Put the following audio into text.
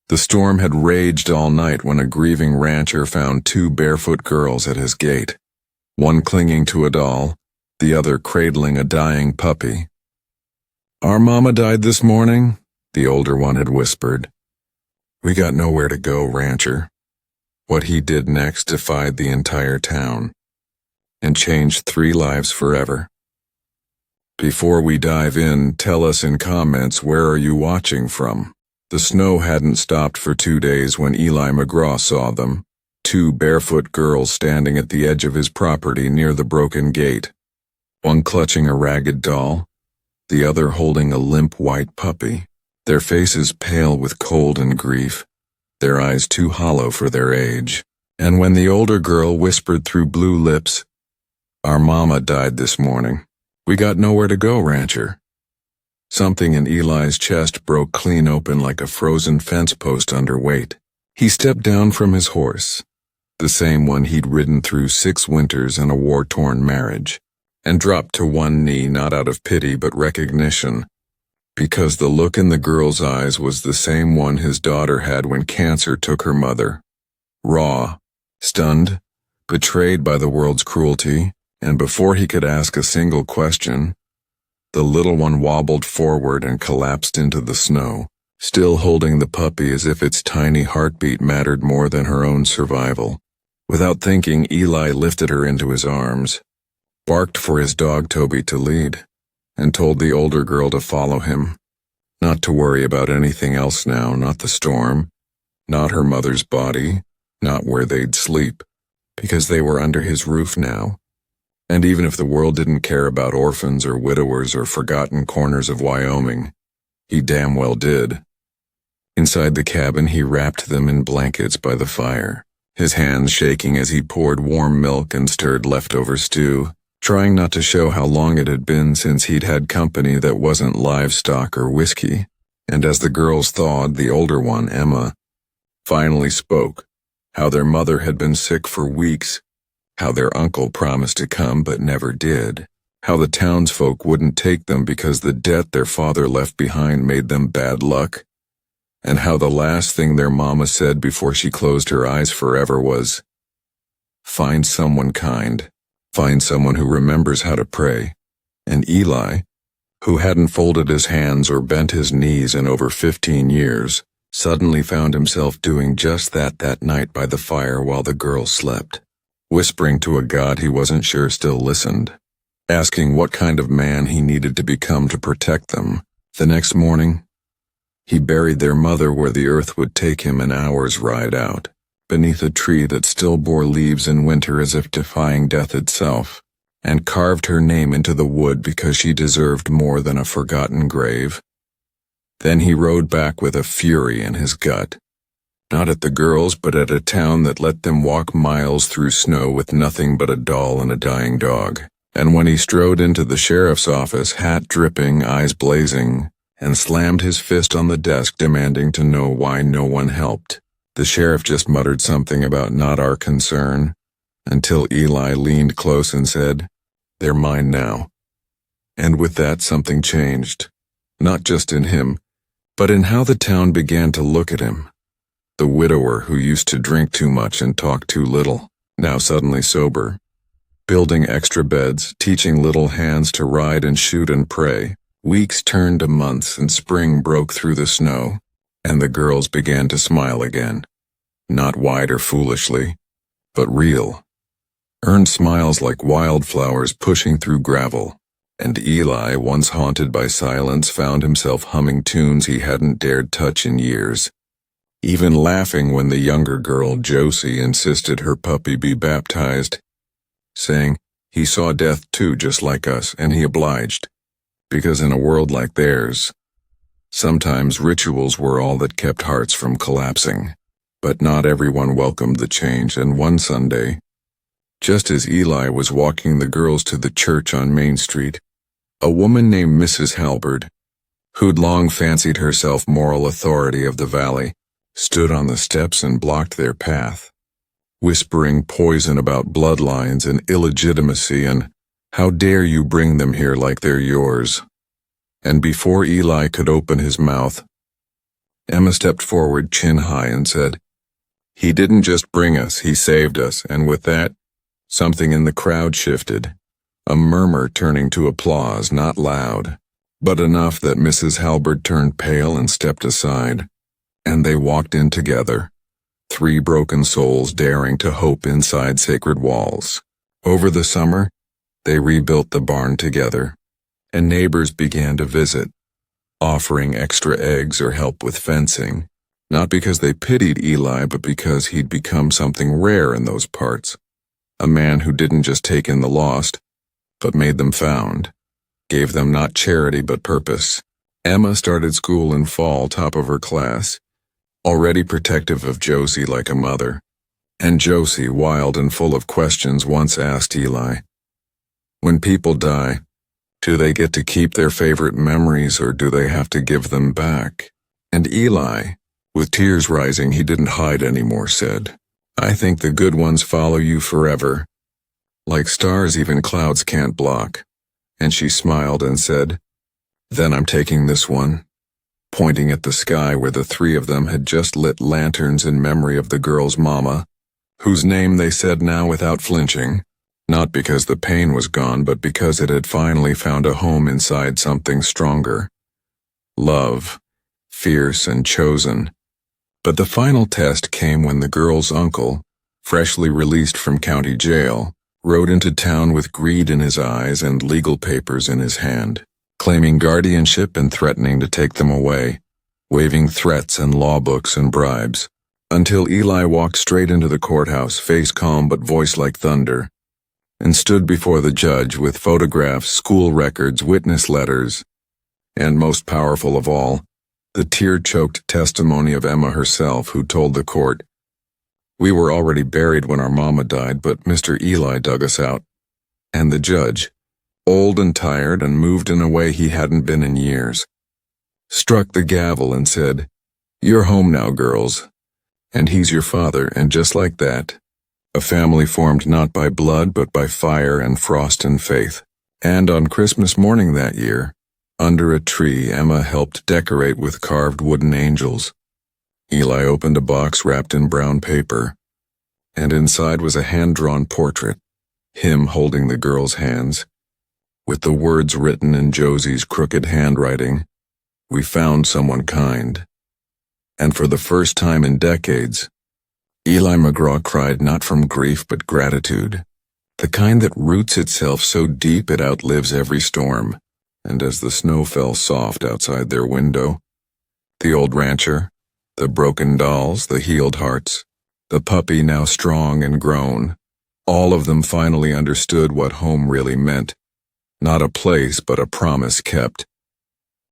The storm had raged all night when a grieving rancher found two barefoot girls at his gate, one clinging to a doll, the other cradling a dying puppy. "Our mama died this morning," the older one had whispered. "We got nowhere to go, rancher." What he did next defied the entire town and changed 3 lives forever. Before we dive in, tell us in comments, where are you watching from? The snow hadn't stopped for 2 days when Eli McGraw saw them, 2 barefoot girls standing at the edge of his property near the broken gate, one clutching a ragged doll, the other holding a limp white puppy, their faces pale with cold and grief, their eyes too hollow for their age. And when the older girl whispered through blue lips, "Our mama died this morning. We got nowhere to go, rancher," something in Eli's chest broke clean open like a frozen fence post under weight. He stepped down from his horse, the same one he'd ridden through 6 winters and a war-torn marriage, and dropped to one knee not out of pity but recognition, because the look in the girl's eyes was the same one his daughter had when cancer took her mother. Raw, stunned, betrayed by the world's cruelty, and before he could ask a single question, the little one wobbled forward and collapsed into the snow, still holding the puppy as if its tiny heartbeat mattered more than her own survival. Without thinking, Eli lifted her into his arms, barked for his dog Toby to lead, and told the older girl to follow him, not to worry about anything else now, not the storm, not her mother's body, not where they'd sleep, because they were under his roof now. And even if the world didn't care about orphans or widowers or forgotten corners of Wyoming, he damn well did. Inside the cabin, he wrapped them in blankets by the fire, his hands shaking as he poured warm milk and stirred leftover stew, trying not to show how long it had been since he'd had company that wasn't livestock or whiskey. And as the girls thawed, the older one, Emma, finally spoke, how their mother had been sick for weeks, how their uncle promised to come but never did, how the townsfolk wouldn't take them because the debt their father left behind made them bad luck, and how the last thing their mama said before she closed her eyes forever was, "Find someone kind. Find someone who remembers how to pray." And Eli, who hadn't folded his hands or bent his knees in over 15 years, suddenly found himself doing just that night by the fire while the girls slept, whispering to a God he wasn't sure still listened, asking what kind of man he needed to become to protect them. The next morning, he buried their mother where the earth would take him an hour's ride out, beneath a tree that still bore leaves in winter as if defying death itself, and carved her name into the wood because she deserved more than a forgotten grave. Then he rode back with a fury in his gut, not at the girls but at a town that let them walk miles through snow with nothing but a doll and a dying dog. And when he strode into the sheriff's office, hat dripping, eyes blazing, and slammed his fist on the desk demanding to know why no one helped, the sheriff just muttered something about not our concern, until Eli leaned close and said, "They're mine now." And with that, something changed, not just in him, but in how the town began to look at him. The widower who used to drink too much and talk too little, now suddenly sober, building extra beds, teaching little hands to ride and shoot and pray. Weeks turned to months and spring broke through the snow, and the girls began to smile again. Not wide or foolishly, but real. Earned smiles like wildflowers pushing through gravel, and Eli, once haunted by silence, found himself humming tunes he hadn't dared touch in years, even laughing when the younger girl, Josie, insisted her puppy be baptized, saying, he saw death too just like us, and he obliged, because in a world like theirs, sometimes rituals were all that kept hearts from collapsing. But not everyone welcomed the change, and one Sunday, just as Eli was walking the girls to the church on Main Street, a woman named Mrs. Halberd, who'd long fancied herself moral authority of the valley, stood on the steps and blocked their path, whispering poison about bloodlines and illegitimacy and how dare you bring them here like they're yours. And before Eli could open his mouth, Emma stepped forward, chin high, and said, "He didn't just bring us, he saved us," and with that, something in the crowd shifted. A murmur turning to applause, not loud, but enough that Mrs. Halberd turned pale and stepped aside, and they walked in together, three broken souls daring to hope inside sacred walls. Over the summer, they rebuilt the barn together, and neighbors began to visit, offering extra eggs or help with fencing, not because they pitied Eli, but because he'd become something rare in those parts, a man who didn't just take in the lost, but made them found, gave them not charity but purpose. Emma started school in fall, top of her class, already protective of Josie like a mother. And Josie, wild and full of questions, once asked Eli, "When people die, do they get to keep their favorite memories or do they have to give them back?" And Eli, with tears rising, he didn't hide anymore, said, "I think the good ones follow you forever. Like stars even clouds can't block." And she smiled and said, "Then I'm taking this one," pointing at the sky where the three of them had just lit lanterns in memory of the girl's mama, whose name they said now without flinching, not because the pain was gone, but because it had finally found a home inside something stronger. Love, fierce and chosen. But the final test came when the girl's uncle, freshly released from county jail, rode into town with greed in his eyes and legal papers in his hand, claiming guardianship and threatening to take them away, waving threats and law books and bribes, until Eli walked straight into the courthouse, face calm but voice like thunder, and stood before the judge with photographs, school records, witness letters, and most powerful of all, the tear-choked testimony of Emma herself, who told the court, "We were already buried when our mama died, but Mr. Eli dug us out." And the judge, old and tired and moved in a way he hadn't been in years, struck the gavel and said, "You're home now, girls, and he's your father," and just like that, a family formed not by blood but by fire and frost and faith. And on Christmas morning that year, under a tree, Emma helped decorate with carved wooden angels. Eli opened a box wrapped in brown paper, and inside was a hand-drawn portrait, him holding the girl's hands, with the words written in Josie's crooked handwriting, "We found someone kind." And for the first time in decades, Eli McGraw cried not from grief but gratitude, the kind that roots itself so deep it outlives every storm. And as the snow fell soft outside their window, the old rancher, the broken dolls, the healed hearts, the puppy now strong and grown, all of them finally understood what home really meant. Not a place, but a promise kept.